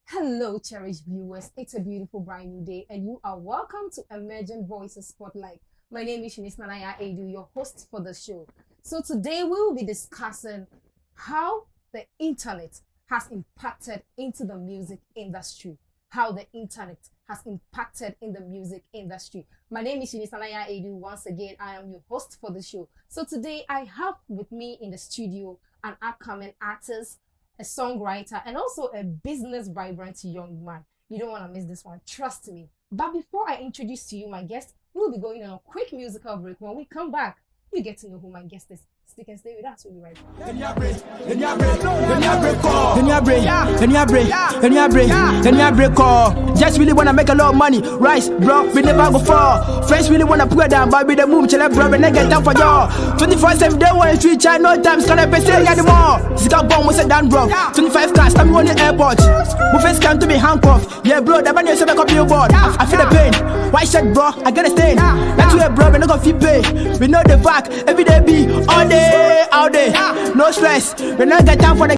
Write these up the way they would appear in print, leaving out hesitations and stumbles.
Hello, cherished viewers. It's a beautiful brand new day, and you are welcome to Emerging Voices Spotlight. My name is Showbiz Nanaya Edu, your host for the show. So today we will be discussing how the internet has impacted into the music industry. How the internet has impacted in the music industry. My name is Showbiz Nanaya Edu. Once again, I am your host for the show. So today I have with me in the studio an upcoming artist, a songwriter, and also a business vibrant young man. You don't want to miss this one, trust me. But before I introduce to you my guest, we'll be going on a quick musical break. When we come back, you get to know who my guest is. Stick and stay with us. We'll be right back. Just really wanna make a lot of money. Rise, bro, we never go far. Friends really wanna put it down, but with the move, chill bro, we never get time for y'all. 24/7 day one street chat, no times can I pay say anymore. Zika bomb was a down bro. 25 cars, I'm on the airport. My face come to be handcuffed. Yeah, bro, that man is a billboard. I feel the pain. White shirt, bro, I got a stain. That's where, bro, we not gonna feel pay. We know the fact, every day be all day, all day. No stress, we not get time for the.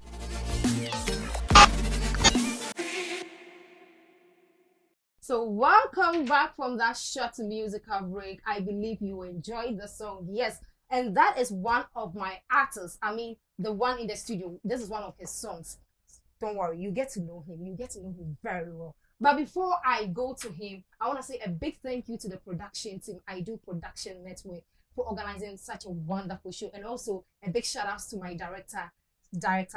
So welcome back from that short musical break. I believe you enjoyed the song. Yes, and that is one of my artists. I mean, the one in the studio. This is one of his songs. Don't worry, you get to know him. You get to know him very well. But before I go to him, I want to say a big thank you to the production team, I Do Production Network, for organizing such a wonderful show. And also a big shout out to my director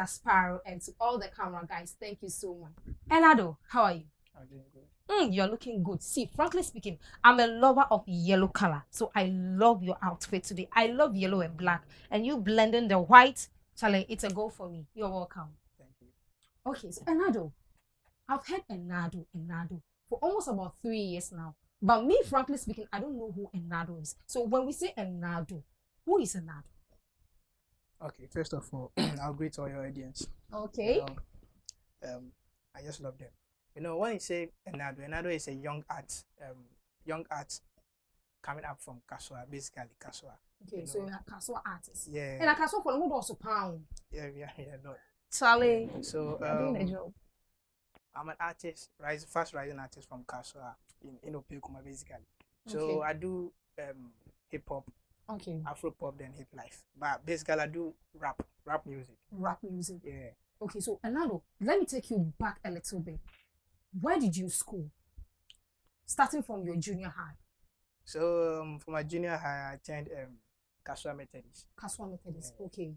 Sparrow, and to all the camera guys. Thank you so much. Enado, how are you? I'm doing good. You're looking good. See, frankly speaking, I'm a lover of yellow color. So I love your outfit today. I love yellow and black. And you blending the white, Charlie, it's a go for me. You're welcome. Thank you. Okay, so Enado. I've heard Enado for almost about 3 years now. But me, frankly speaking, I don't know who Enado is. So when we say Enado, who is Enado? Okay, first of all, I'll greet all your audience. Okay. I just love them. You know, when you say Enado is a young art coming up from Kaswa, basically Kaswa. Okay, so you're a Kaswa artist. Yeah. And a Kaswa for the mood also pound. Yeah, no. Charlie, So you're doing the job. I'm an artist, fast rising artist from Kaswa in Opekuma, basically. So Okay. I do hip hop, Okay. Afro pop, then hip life. But basically I do rap music. Rap music. Yeah. Okay, so Enado, let me take you back a little bit. Where did you school? Starting from your junior high. So for my junior high, I attended Kaswa Methodist. Kaswa Methodist. Yeah. Okay.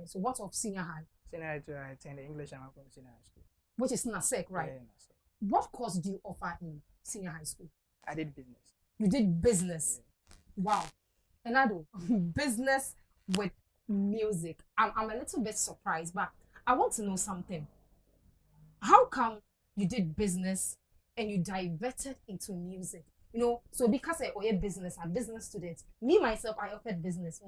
So what of senior high? Senior high, I attended English and Mathematics Senior High School. Which is NASEC, right? Yeah, that's it. What course do you offer in senior high school? I did business. You did business. Wow. Enado, business with music. I'm a little bit surprised, but I want to know something. How come you did business and you diverted into music? You know, so because I'm a business student, me myself, I offered business.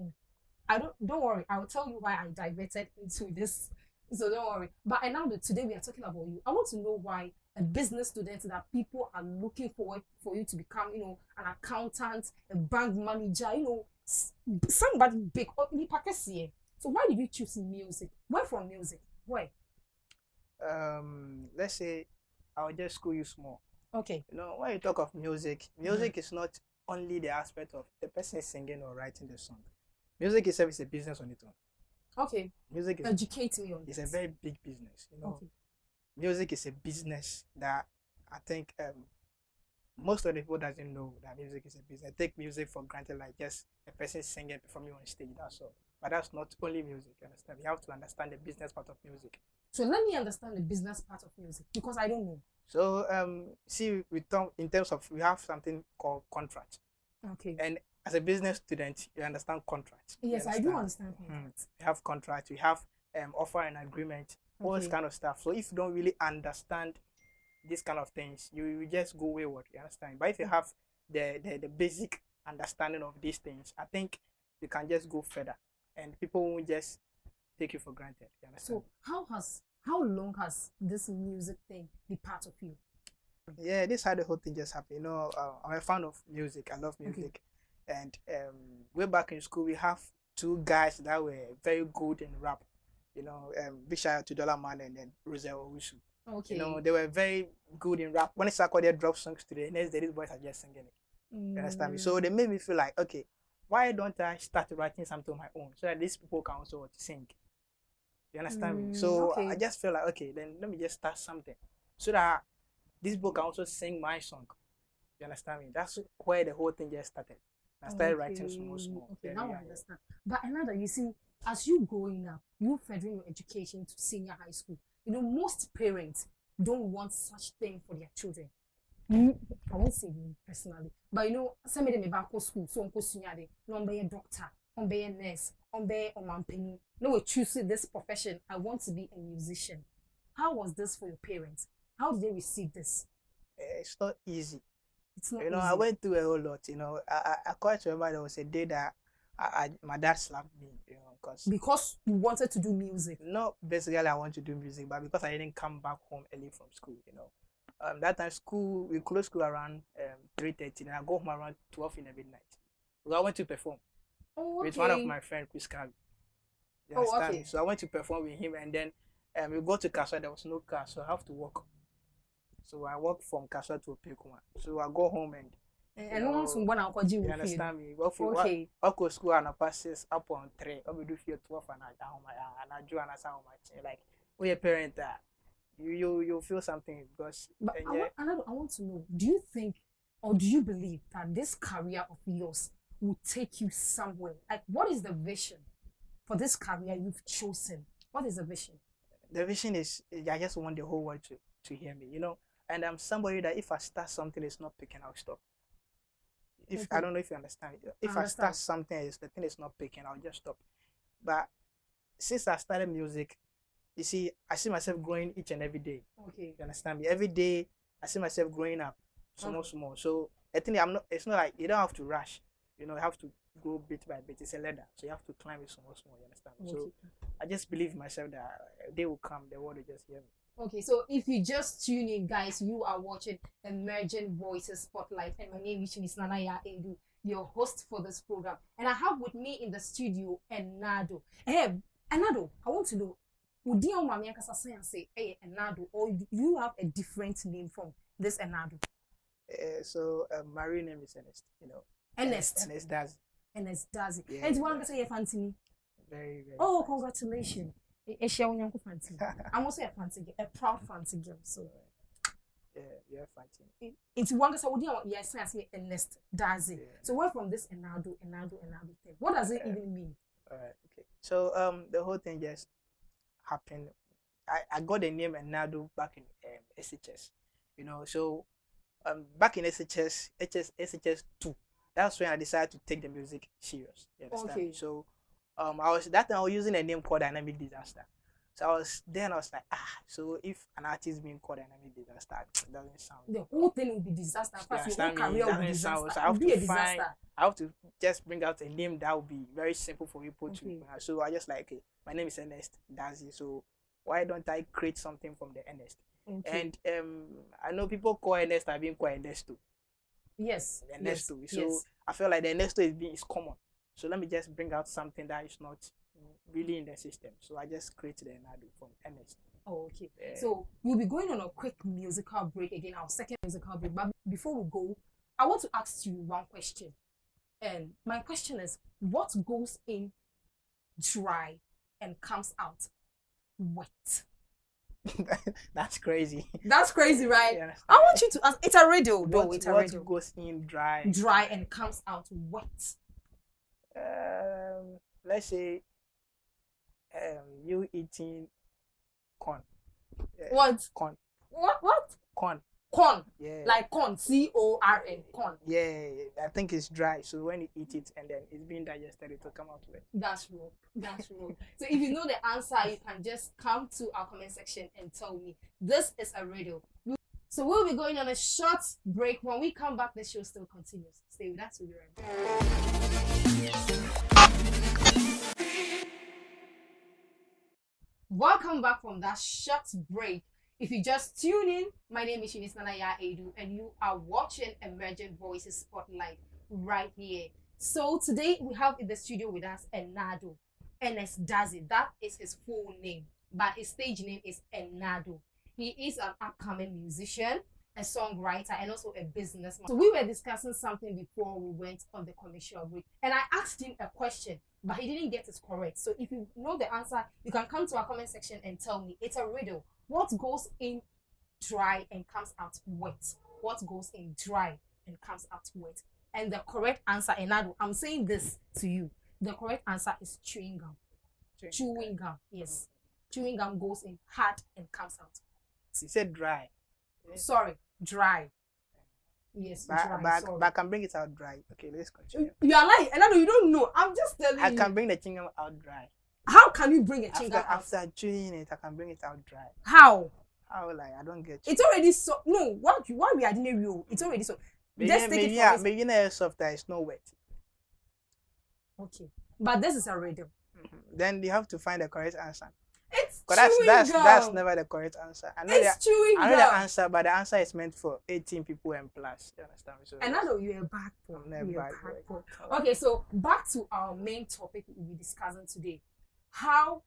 Don't worry, I will tell you why I diverted into this. So don't worry. But Enado, today we are talking about you. I want to know why a business student that people are looking forward for you to become, you know, an accountant, a bank manager, you know, somebody big. So why did you choose music? Where from music? Why? Let's say I'll just school you small. Okay. You know, when you talk of music is not only the aspect of the person singing or writing the song. Music itself is a business on its own. Okay. Music is Educate me on it's this. a very big business. You know, Okay. music is a business that I think most of the people doesn't know that music is a business. They take music for granted, like just a person singing, performing on stage. That's all. But that's not only music. You understand? You have to understand the business part of music. So let me understand the business part of music because I don't know. So see, in terms of we have something called contract. Okay. And as a business student, you understand contract. Yes, I do understand. We have contract, we have offer and agreement, all this Okay. kind of stuff. So if you don't really understand these kind of things, you just go wayward, you understand? But if you have the basic understanding of these things, I think you can just go further and people won't just take you for granted, you understand? So how long has this music thing been part of you? Yeah, this is how the whole thing just happened. You know, I'm a fan of music. I love music. And way back in school, we have two guys that were very good in rap. Big shout out to Dollar Man and then Roselle Owusu. Okay. They were very good in rap. When it's like they drop songs today, next day these boys are just singing it. You understand me? So they made me feel like, okay, why don't I start writing something on my own so that these people can also sing? You understand me? So okay. I just feel like, okay, then let me just start something so that these people can also sing my song. You understand me? That's where the whole thing just started. I started writing small. Okay, now I understand. But another, you see, as you growing up, you furthering your education to senior high school, most parents don't want such thing for their children. I won't say me personally, but some of them are back school, so on senior day, no be a doctor, on be a nurse, on be a man penny. No, we choose this profession. I want to be a musician. How was this for your parents? How did they receive this? It's not easy. It's not easy. I went through a whole lot. I quite remember there was a day that my dad slapped me. Because you wanted to do music. Not basically I want to do music, but because I didn't come back home early from school. That time we closed school around 3:30, and I go home around 12 in the midnight. So I went to perform with one of my friends, Chris Carby. You understand me? So I went to perform with him, and then we go to Kaswa. There was no car, so I have to walk. So I walk from Kaswa to Opekuma. So I go home and you understand me? Okay. I go school and I passes up on 3. I will do 12 and I do and I sound like we a parent that you feel something because. But I want to know, do you think or do you believe that this career of yours will take you somewhere? Like, what is the vision for this career you've chosen? What is the vision? The vision is I just want the whole world to hear me, And I'm somebody that if I start something, it's not picking, I'll stop. I don't know if you understand. If I start something, the thing is not picking, I'll just stop. But since I started music, you see, I see myself growing each and every day. Okay. You understand me? Every day, I see myself growing up, small. So I think it's not like you don't have to rush. You have to go bit by bit. It's a ladder, so you have to climb it small. You understand? Okay. So I just believe myself that they will come. The world will just hear me. Okay, so if you just tune in, guys, you are watching Emerging Voices Spotlight, and my name is Nanaya Edu, your host for this program. And I have with me in the studio Enado. Enado, I want to know, would you say Enado, or you have a different name from this Enado? So my real name is Ernest. Ernest. Ernest Dazi. Ernest Dazi. Yeah, and you want to say fancy? Very, very. Oh, congratulations. I'm also a fancy girl, a proud fancy girl. So yeah, fancy. It's one guy yes, I say Ernest Dazi. So where from this Enado thing? What does it even mean? Alright, okay. So the whole thing just happened. I got the name Enado back in SHS. So back in SHS 2, that's when I decided to take the music serious. You understand? Okay. So I was using a name called Dynamic Disaster. So I was like, so if an artist being called Dynamic Disaster, it doesn't sound. The whole thing will be disaster. First, your whole career will be disaster. So I have to just bring out a name that will be very simple for people to. So I just like, okay, my name is Ernest Dazi. So why don't I create something from the Ernest? Okay. And I know people call Ernest, I've been called Ernesto. Yes. Ernesto. So I feel like the Ernesto is common. So let me just bring out something that is not really in the system. So I just created an ad from Ernest. Oh, okay. So we'll be going on a quick musical break again, our second musical break. But before we go, I want to ask you one question. And my question is, what goes in dry and comes out wet? That's crazy. That's crazy, right? Yeah, I want you to ask. It's a riddle, though. It's a riddle. What goes in dry? Dry and comes out wet. Let's say you eating corn. What? Corn. What? Corn. Corn. Yeah. Like corn. CORN. Corn. Yeah, I think it's dry. So when you eat it and then it's being digested, it will come out wet. That's wrong. That's wrong. So if you know the answer, you can just come to our comment section and tell me. This is a riddle. So we'll be going on a short break. When we come back, the show still continues. Stay with us. We'll be right back. Welcome back from that short break. If you just tune in, my name is Nanaya Edu, and you are watching Emerging Voices Spotlight right here. So today we have in the studio with us Enado. Ernest does it. That is his full name, but his stage name is Enado. He is an upcoming musician, a songwriter, and also a businessman. So we were discussing something before we went on the commercial break, and I asked him a question, but he didn't get it correct. So if you know the answer, you can come to our comment section and tell me. It's a riddle. What goes in dry and comes out wet? What goes in dry and comes out wet? And the correct answer, Enado, I'm saying this to you. The correct answer is chewing gum. Chewing gum, yes. Chewing gum goes in hard and comes out. You said dry. Sorry, dry. Yes, dry. But I can bring it out dry. Okay, let's continue. You are lying, Enado. You don't know. I'm just telling you. I can bring the chewing gum out dry. How can you bring a chewing gum out? After chewing it, I can bring it out dry. How? How, like, I don't get you. It's already so. No, why we are doing you? It's already so. Just take it from maybe not soft, it's not wet. Okay, but this is a riddle. Then you have to find the correct answer. It's Because chewing gum. that's never the correct answer. I know Chewing the gum. answer, but the answer is meant for 18 people and plus. You understand me? So And I know you're a bad boy. I'm not a You're bad a bad boy. boy. Okay, so back to our main topic we'll be discussing today. How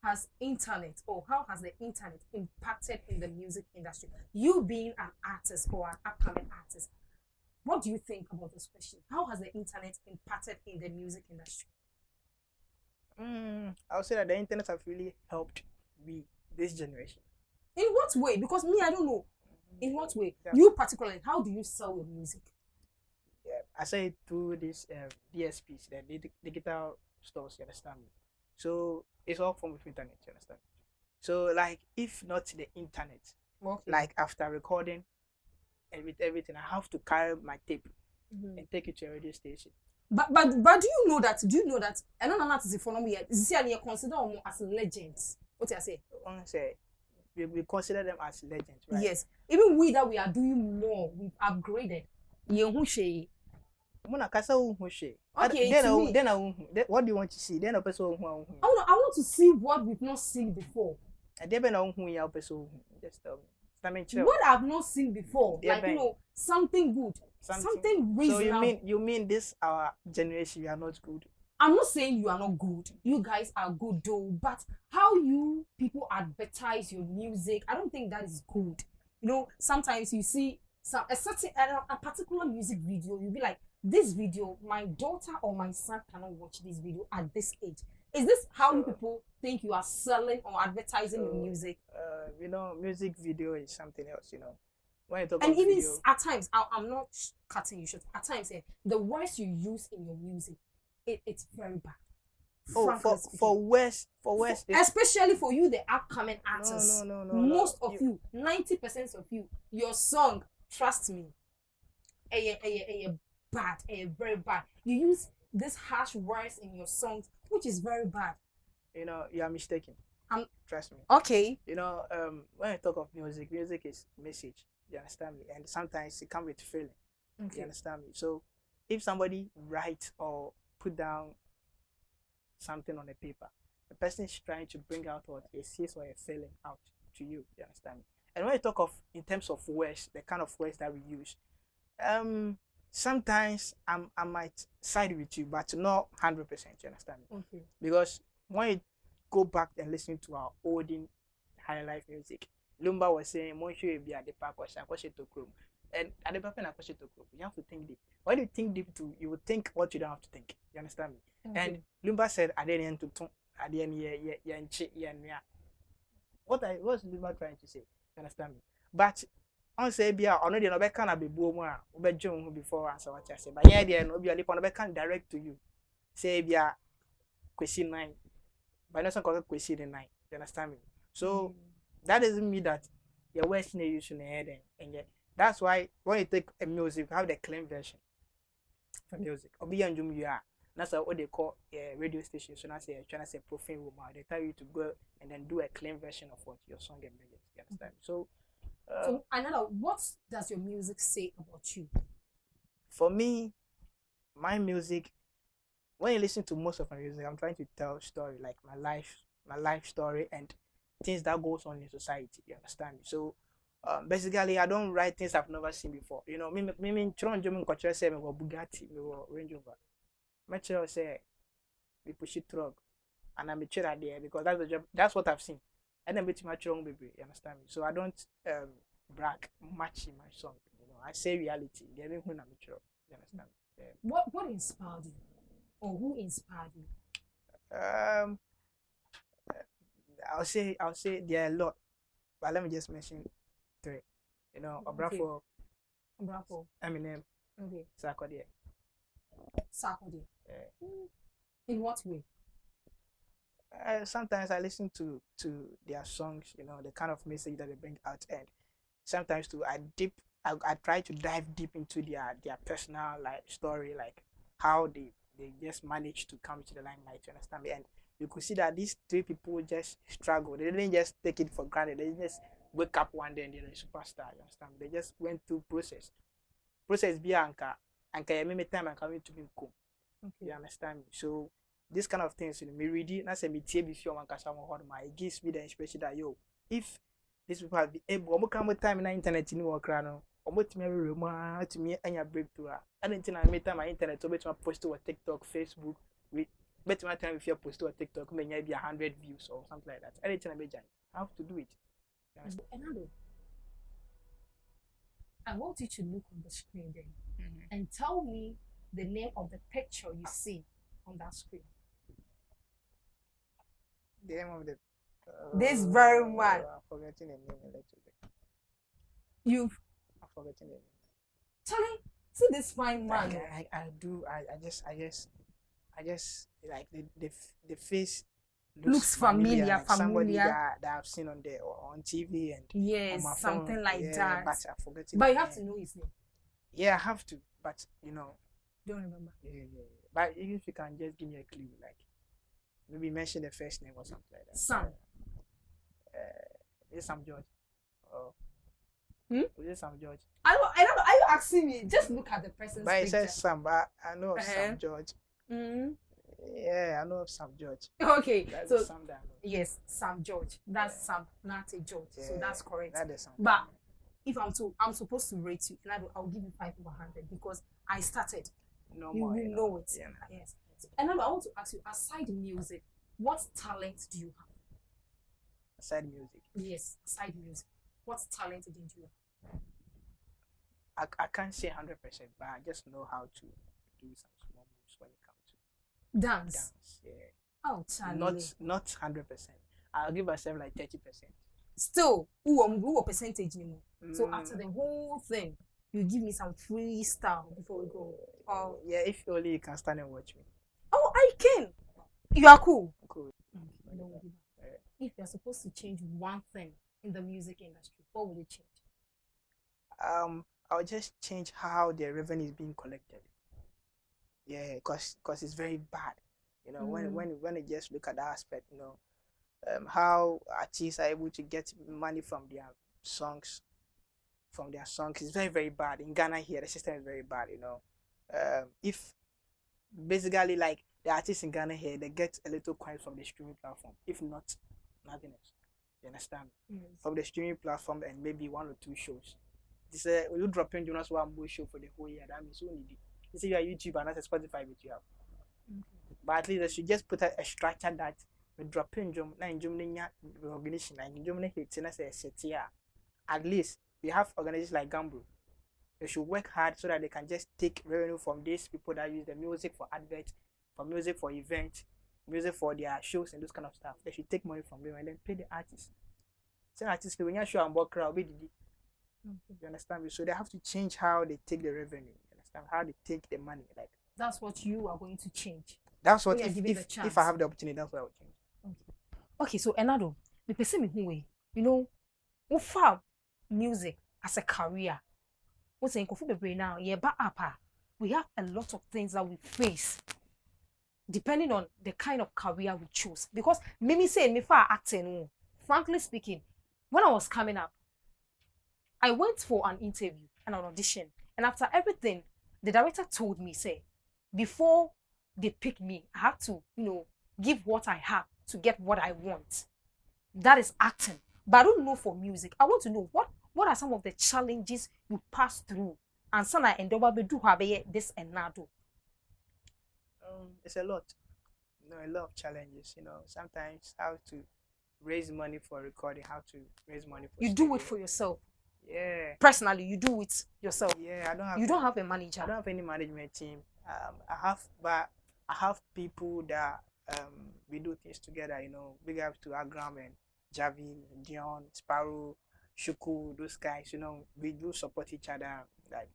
has the internet impacted in the music industry? You being an artist or an upcoming artist, what do you think about this question? How has the internet impacted in the music industry? I would say that the internet has really helped me this generation. In what way? Because me, I don't know. In what way? Yeah. You particularly, how do you sell your music? Yeah, I say it through these DSPs, the digital stores. You understand me? So it's all form of internet. You understand? So like, if not the internet, Okay. like after recording and with everything, I have to carry my tape and take it to a radio station. But do you know that? I don't know not to say for me. Is you consider them as legends? What I say? Honestly, we consider them as legends, right? Yes. Even we that we are doing more, we've upgraded. Yehushe. Okay, What do you want to see? Then a person I want to see what we've not seen before. Just tell me. What I've not seen before, Yeah, like ben. something good, something reasonable. So you mean this our generation? We are not good. I'm not saying you are not good. You guys are good though, but how you people advertise your music, I don't think that is good. Sometimes you see a particular music video, you'll be like, this video, my daughter or my son cannot watch this video at this age. Is this how you people think you are selling or advertising your music? Music video is something else. When you talk And about even video, at times, I'm not cutting you short. At times, the words you use in your music, it's very bad. Frankly speaking. for West, Especially for you, the upcoming artists. No. Most of you, 90% of you, your song, trust me, bad, very bad. You use these harsh words in your songs, which is very bad. you are mistaken. Trust me. Okay. When you talk of music is message. You understand me? And sometimes it comes with feeling. Okay. You understand me? So if somebody writes or put down something on a paper, the person is trying to bring out what a sees or a feeling out to you. You understand me? And when you talk of in terms of words, the kind of words that we use, sometimes I might side with you, but not 100%. You understand me? Okay. Because when you go back and listen to our olden high life music, Lumba was saying, "Monsieur be at the park or Shankoshe to Chrome." And at the park and Akoshe to Chrome, you have to think deep. When you think deep too, you will think what you don't have to think. You understand me? Okay. And Lumba said, "I didn't to at the end, what's Lumba trying to say? You understand me? But on say be on the no can be boom before answer what I say. But yeah, there no be on can direct to you. Say be question 9. But not some question 9. You understand me? So that doesn't mean that your words in use in the head and yet that's why when you take a music, you have the clean version for music. Or beyond you are. That's what they call a radio station. So now say trying to say profane woman. They tell you to go and then do a clean version of what your song and bring it. You understand? So Another, what does your music say about you? for me, my music, when you listen to most of my music, I'm trying to tell a story, like my life story and things that goes on in society. You understand me? So basically, I don't write things I've never seen before. Me Toronto German culture say me go Bugatti, me go Range Rover. Mature say we push it through, and I'm mature there because that's the job. That's what I've seen. And then between mature baby, you understand me? So I don't brag much in my song. You know, I say reality. They even when I'm mature. You understand? Yeah. What inspired you, or who inspired you? Um, I'll say there are a lot, but let me just mention 3. You know, Okay. Obrafo, Bravo. Eminem, Okay. Sarkodie. Sarkodie. Yeah. In what way? Sometimes I listen to their songs, you know, the kind of message that they bring out, and sometimes too I try to dive deep into their personal like story, like how they just managed to come to the limelight. You understand me? And you could see that these 3 people just struggle. They didn't just take it for granted. They just wake up one day and they're a superstar. You understand me? They just went through process. Be anka I made time and coming to be cool. Okay. You understand me? So this kind of things, you know, me read it, and I say me TV film and it gives me the inspiration that if these people have been able to come with time in the internet in work around, or what me to me and your breakthrough. I didn't think I made time on internet to post to a TikTok, Facebook, with better my time if you post to a TikTok, maybe 100 views or something like that. Anything I have to do it. Another. I want you to look on the screen then and tell me the name of the picture you see on that screen. The name of the This very man. I'm forgetting the name a little bit. I'm forgetting the name. Charlie, see this fine man. I just like the face looks familiar, like somebody familiar. that I've seen on TV and Yes, on my something phone. like Yeah, that. But I forget it. But you have to know his name. Yeah, I have to. But you know, Don't remember. yeah. But even if you can just give me a clue, like maybe mention the first name or something like that. Sam. Is Sam George? Oh. Hmm? Is it Sam George? I don't know. Are you asking me? Just look at the person's But it picture. says Sam, but I know of Sam George. Mm. Yeah, I know of Sam George. Okay, That's so the Sam that I know. yes, Sam George. That's Sam, not a George. So that's correct. That is Sam. But if I'm supposed to rate you, and I'll give you 5 over 100 because I started. No You more. will know it. Yeah. Yes. So, and I want to ask you, aside music, what talent do you have? Aside music, Yes, aside music, what talent do you have? I can't say 100%, but I just know how to do some small moves when it comes to Dance. dance. Yeah. Oh, Charlie. Not 100%. I'll give myself like 30%. Still, who percentage anymore? So Mm. after the whole thing, you give me some freestyle before we go. Oh, Yeah, if only you can stand and watch me. oh, I can. You are cool. Cool. Don't give up. Yeah. If you're supposed to change one thing in the music industry, what will you change? I'll just change how the revenue is being collected. Yeah, cause it's very bad. You know, when you just look at that aspect, you know, how artists are able to get money from their songs, is very, very bad. In Ghana here, the system is very bad, you know. If basically like the artists in Ghana here, they get a little coin from the streaming platform. If not, nothing else. You understand? Yes. From the streaming platform and maybe 1 or 2 shows. This you drop in Jonas one more show for the whole year. That means only you say you are YouTube and not a Spotify which you have. But at least they should just put a structure that we drop in Jom organization and Jom hits and say set here. At least we have organizations like Gamble. They should work hard so that they can just take revenue from these people that use the music for advert, for music for event, music for their shows and those kind of stuff. They should take money from them and then pay the artists. Some artists when you show and work crowd, you understand me? So they have to change how they take the revenue. You understand how they take the money. Like That's what you are going to change. that's what We are given the if chance. I have the opportunity, that's what I would change. Okay, so Enado, the person who way, you know, who found music as a career. What's saying now? Yeah, but we have a lot of things that we face depending on the kind of career we choose. Because maybe say me for acting, frankly speaking, when I was coming up, I went for an interview and an audition. And after everything, the director told me, say, before they pick me, I have to, you know, give what I have to get what I want. That is acting. But I don't know for music. I want to know what are some of the challenges you pass through. And sana and do have this and now do. It's a lot. A lot of challenges. Sometimes how to raise money for recording, how to raise money for. You do it for yourself. Yeah. Personally, you do it yourself. Yeah, I don't have. You don't have a manager. I don't have any management team. I have people that we do things together. Big up to Agram and Javi, Dion, Sparrow, Shuku, those guys. We do support each other like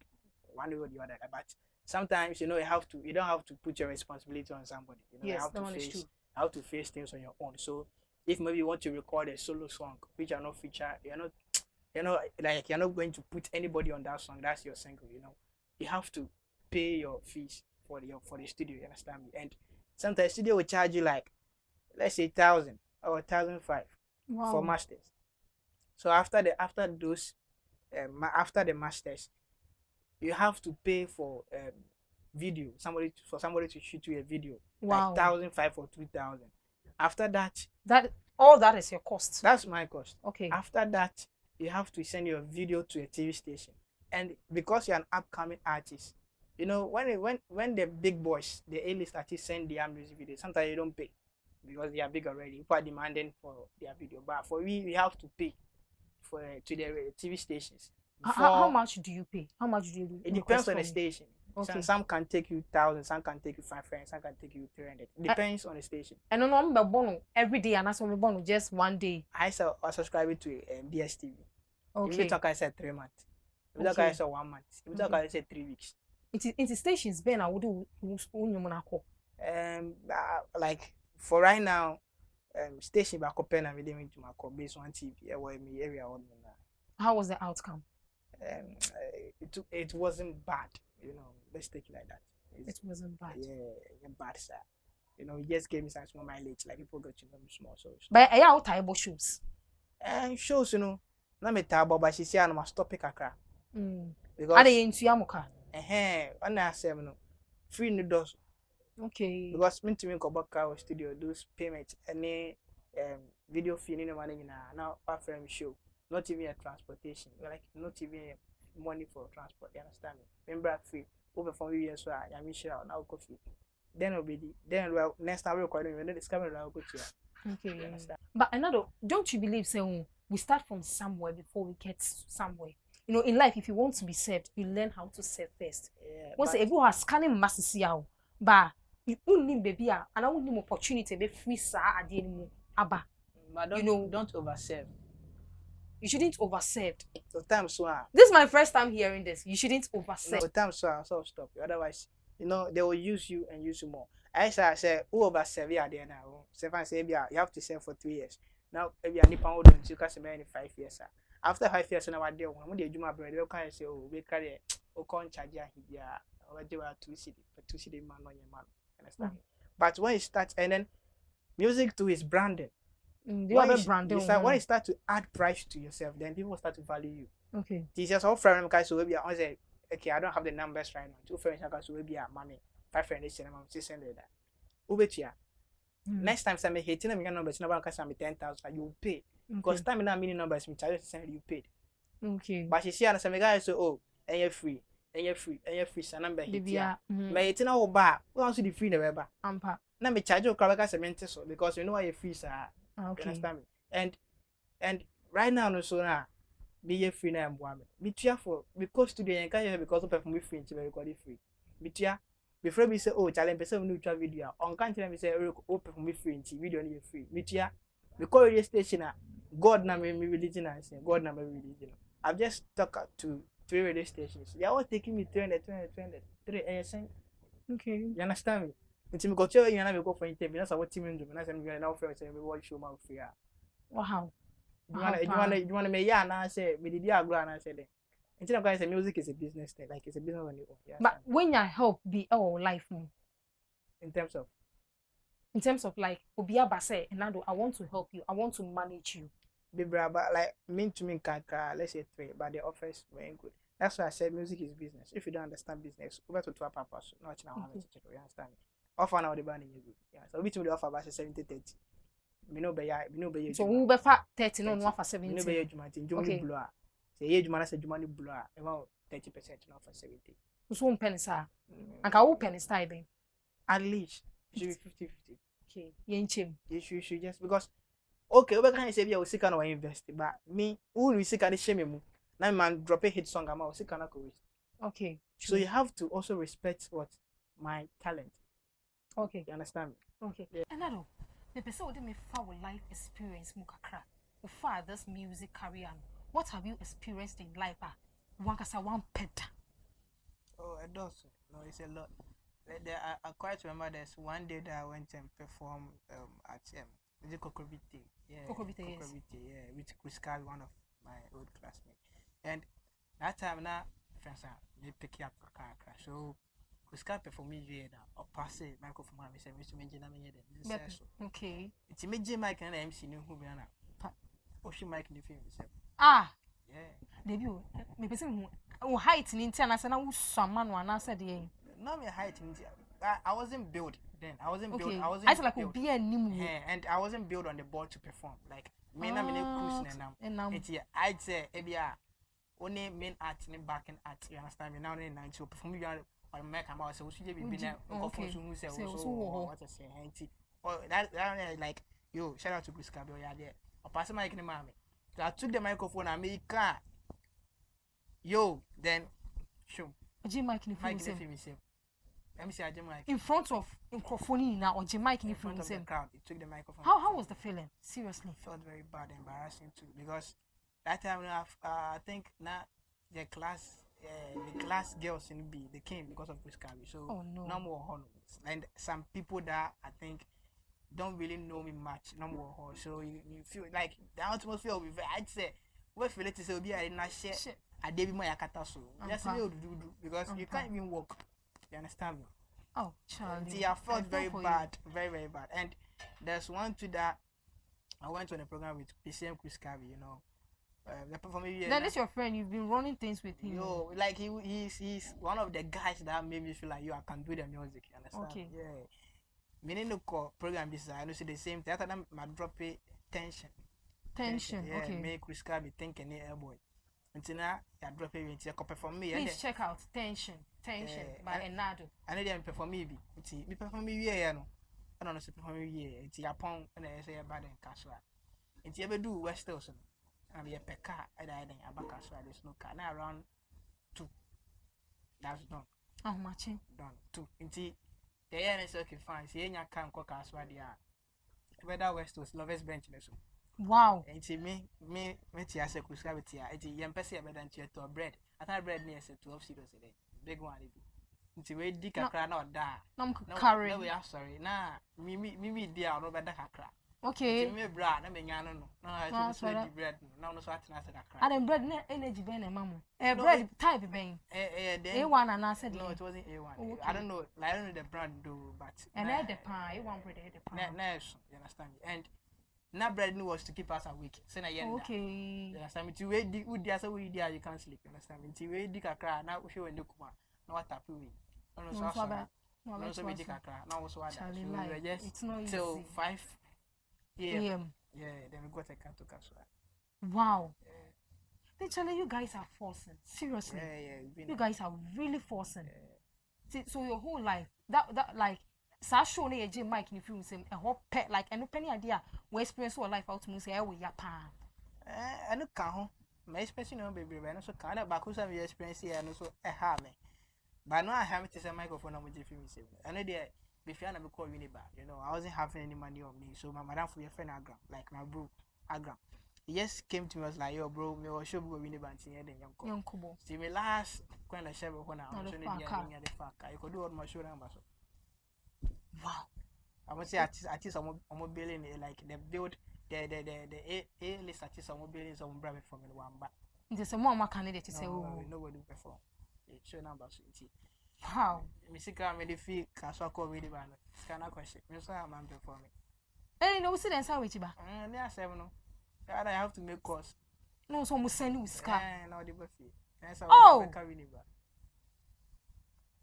one way or the other. But sometimes you don't have to put your responsibility on somebody. Yes, you have to face things on your own. So if maybe you want to record a solo song, which are not featured, you're not going to put anybody on that song. That's your single. You have to pay your fees for the studio. You understand me? And sometimes studio will charge you like, let's say 1,000 or 1,500 for masters. So after the masters, you have to pay for video. Somebody to shoot you a video. Wow. Like 1,500 or 2,000. After that is your cost. That's my cost. Okay. After that, you have to send your video to a TV station, and because you're an upcoming artist, when the big boys, the A-list artists send their music videos, sometimes you don't pay because they are big already. People are demanding for their video, but for we have to pay to the TV stations. How much do you pay? How much do you? It depends on the station. Okay. Some can take you 1,000, some can take you 500, some can take you 300. Depends on the station. And I'm born every day, and I'm born just one day. I subscribe to DSTV. Okay. If you talk, I said 3 months. If you talk, I said 1 month. If you talk, I said 3 weeks. It's stations. Ben, I would do like for right now, station back up and I'm doing to my based on TV. Area on. How was the outcome? It wasn't bad. Let's take it like that. It wasn't bad. Yeah, bad sir. It just gave me some small mileage. Like people got to know me small. So. But I out table shows. Shows, na me table, but she say I must stop it kakra. Because are they into Yamuka? On I say free noodles. Okay. Because me to me go back our studio, those payments, any video fee, money now after show. Not even a transportation, like not even money for transport. You understand me? Remember free over from years so I'm sure now coffee. Then next time we record when they discover I'll go to you. Okay. You understand? But another, don't you believe we start from somewhere before we get somewhere? In life, if you want to be served, you learn how to serve first. Yeah. Once everyone has scanning masses here, but you only baby and I want new opportunity be free sir at the anymore. Abba. But don't overserve. You shouldn't overserve. Sometimes this is my first time hearing this. You shouldn't overserve. Sometimes so stop. Otherwise, they will use you and use you more. I say who overserve you there now. Say you have to serve for 3 years. Now if you are nipping hold on you can serve 5 years. After 5 years now there when they do my brother they can say we carry can't charge here or they were 2 city man on your man. Understand? But when you start and then music too is branding. When you start to add price to yourself, then people start to value you. Okay. It's just all friends guys so maybe I say, okay, I don't have the numbers right now. 2 friends guys so maybe mommy 500 600 that. Ubetia. Next time some hitting them numbers number can say 10,000 you pay. Because time now many numbers me charge you paid. Okay. But she see and some guys so and you're free. And you're free so number here. But it's now bar. We want to the free never. Ampa. Now me charge you crowd so because you know why you free sir. Okay. You understand me? And right now no so now be free now me tia for because today you can't because of perform free to record it free. Me tia before we say challenge person no try video on can't tell me say perform free video no free. Me tia because radio station God na me religion and say God na me religion. I've just talked to 3 radio stations. They are all taking me 300 3 and okay. You understand me? Until me go to you and me go for interview. That's what team do. That's me now for say me watch show my free. Wow. You wanna me now say me did go and say then. Until I say music is a business thing. Like it's a business on your own. Yeah. But when your help be life in terms of like Obiaba say Nando, I want to help you. I want to manage you. But like mean to me let's say 3, but the offers were good. That's why I said music is business. If you don't understand business, over to a purpose. Not now. You understand? Offer now the band in you. Yeah. So we to the offer by 70-30. Me no be so who be fat 30 no one for 70. Me no be Jumani blue. Say ye Jumana say Jumani blue. About 30% now for 70. So one penny sir. And ka wo penny style then. At least it should be 50-50. Okay. Yenchim. You should just because okay, we can say we will see kind of invest, but me who we see kind of shame me. Now man drop a hit song, I'm also kind of waste. Okay. So you have to also respect what my talent. Okay. You understand me? Okay. And I don't. The person with me for life experience mukakra. For this music career, what have you experienced in life? One kasa one pet. Oh, it does. No, it's a lot. I quite remember there's one day that I went and performed at the Kokobite. Yeah, Kokobite, yes. Yeah, with Chris Carey, one of my old classmates. And that time now, friends are they pick up a car crash. So Chris Carey performed me here now. Or pass it, microphone, I said, Mr. Menjina, okay. It's a major mic and MC new who ran up. Oh, she mic in the film. Ah, yeah. Debut, maybe some height in India, and I was some man one answered the Not my height in India. I wasn't built then. I wasn't built. Okay. I wasn't I feel like built. be a new And I wasn't built on the board to perform. Like me na me cruise and it's here. I'd say ebia only main art and back and art. You understand me? Now in 90 perform you on make am say we should be na okay. who say So what I say anti. Oh that like yo shout out to Chris Cabio yeah there. I pass the mic in mommy. So I took the microphone and make car. Yo then show. Jim Mike in Mike the in the film. Let me see Mike. in front of microphone now or Jim Mike in In the front of the film. crowd. He took the microphone. How was the feeling? Seriously. Felt very bad, embarrassing too, because that time I think now the class girls in B they came because of Chris Carey, so Oh, no. no more honors. And some people that I think don't really know me much, no more honors. So you feel like the atmosphere will be very. I'd say we feel it is will be a share. Shit. I did my yakata so just be able to do because you can't even walk. You understand me? Oh, Charlie. See, I felt very for bad, very bad. And there's one too that I went on a program with the same Chris Carey, you know. The performance. You. Then this your friend. You've been running things with him. Yo, like he's one of the guys that made me feel like I can do the music. You understand? Okay. Yeah. Meaning the program this I know see the same thing. After that, my drop a tension. Yeah, Okay. make Chris Carey think any boy. Until now, I drop a into a copy for me. Please check out Tension by Enado. I know they perform me. Me perform me yeah no. I don't know perform me yeah. It's Japan and I say about in Kaswa. It's ever do West Ocean. And be a peka I died in Abakaswa. There's no car now around 2. That's done. Oh, matching. Done 2. Until the year is okay fine. See any can cook Kaswa there. Whether West Coast lovers bench so. Wow. Until me tia se kusika betia. Until yempesi better than to bread. I thought bread near 12 cereals a day. Big one. Nti we di kakra na oda Nam carry. No we are sorry na mimi dia no beda kakra Okay. nti me bra na menya no na so di bread na no so atena se kakra And bread na energy ben na mamu. Bread type ben. then A1 and I said no it wasn't A1. Okay. I don't know the brand though, but and I the pan, A1 bread the pan. you understand me? And na bread no was to keep us awake say na yenda. Okay. You understand me? Ti we di udi asa we di you can't sleep, you understand me? Ti we di kakra na wo hwe wende kuma na watapi we. No, so we did kakra. Now also what? So we were just it's not till easy. 5 a.m. Yeah. Yeah, then we got a car to Kaswa. Wow. Then Charlie, you guys are forcing. Seriously. Yeah. You guys are really forcing. See, so your whole life, that like show na Jim Mike in the film say a whole pet like any penny idea we experience your life out to say we yapa. I no can my experience no baby, I no so can that back who some experience here no so me. But now I have to say microphone on the film. I know there before I call Uniba, you know, I wasn't having any money on me. So my madam for your friend Agram, like my bro Agram. He just came to me was like, yo bro, me was show go Uniba and see then young Kubo. See me last when I share when I was showing the fuck. I could do all my show number. Wow. I must say artists are building like they build the A list artists are building some brand from one but there's a more candidate to say nobody perform. Show number so wow. Misika me the fee Kaswa call me the ban. Scanner question. Me say am perform me. Eh no see then say which ba. Near 7 no. I have to make course. No so mo send you ska. No the fee. Oh.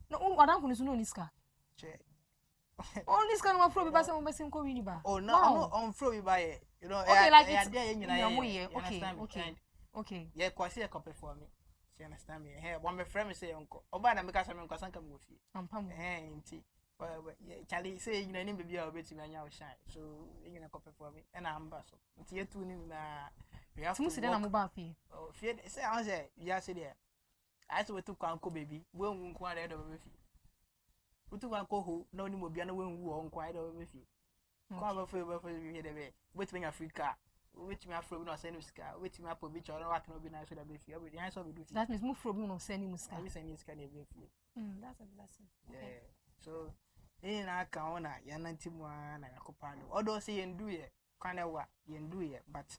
No I don't know no niska. Check. All this kind of flow be say mo be sim ko wini ba. Oh no, I'm not on flow by you know. Okay, like it's okay. Yeah, kwasi a copy for me. You understand me? Hey, one my friend say uncle. Oba na make us some uncle sanka mo fi. Ampam. Nti. Charlie say you know any baby I'll bet you when you shine. So you gonna copy for me and I'm basso. It's yet to we have to sit down and move fee. Oh, fear say I say yes there. I saw to Kwanko baby, when we quite out of a fee. We took one coho, no new be no one who on quite over with you. Come over for you the way, with me a free car, which me a free no send car, which me a put which or what can be nice with a baby. The answer we do That means move from no sending car. we send this kind of baby. That's a blessing. Yeah. So in our counter, you're 91 and a copano. Although say you do it, kind of what you do it, but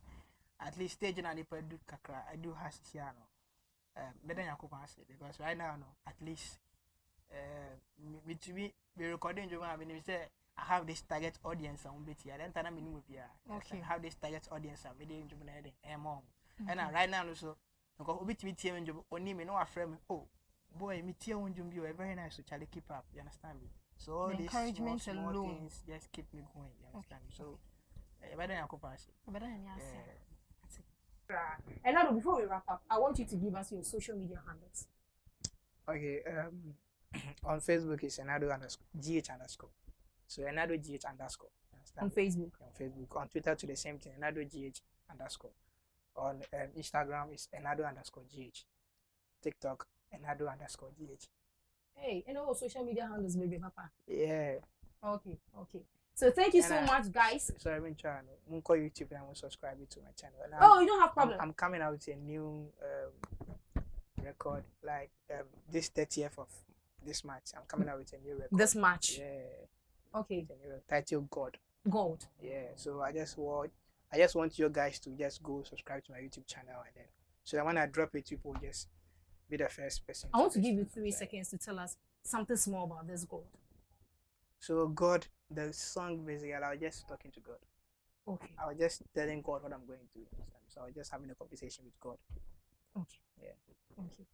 at least stage and I do kakra, I do has piano. Better than because right now, no, at least we recording you when we say I have this target audience on bit here. Then I'm in with you. Okay. I have this target audience on video and mom. And right now also, because we bit me team and only me no a friend. Oh boy, me team on you very nice to Charlie keep up. You understand me? So all these encouragement small things just keep me going. You understand me? So better than compassion. Better than and now before we wrap up, I want you to give us your social media handles. Okay, on Facebook is @GH_. So @GH_. On Facebook. On Facebook. On Twitter to the same thing, @GH_. On Instagram is @GH. TikTok @GH. Hey, and all social media handles, baby papa. Yeah. Okay. So thank you so much, guys. So I've been trying to call YouTube and I will subscribe to my channel. Oh, you don't have problem. I'm coming out with a new record like this 30th of this March. I'm coming out with a new record. This March. Yeah. Okay. Title God. God. Yeah. So I just want you guys to just go subscribe to my YouTube channel and then so that when I drop it, people just be the first person. I want to give you 3 seconds to tell us something small about this God. So God, the song basically, I was just talking to God. Okay. I was just telling God what I'm going to do. So I was just having a conversation with God. Okay. Yeah. Okay.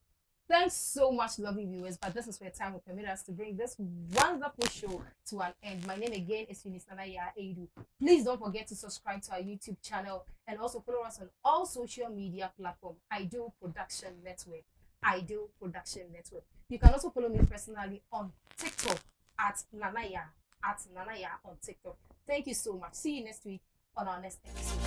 Thanks so much, lovely viewers. But this is where time will permit us to bring this wonderful show to an end. My name again is Nana Edu. Please don't forget to subscribe to our YouTube channel and also follow us on all social media platforms. Ideal Production Network. Ideal Production Network. You can also follow me personally on TikTok @Nanaya on TikTok. Thank you so much. See you next week on our next episode.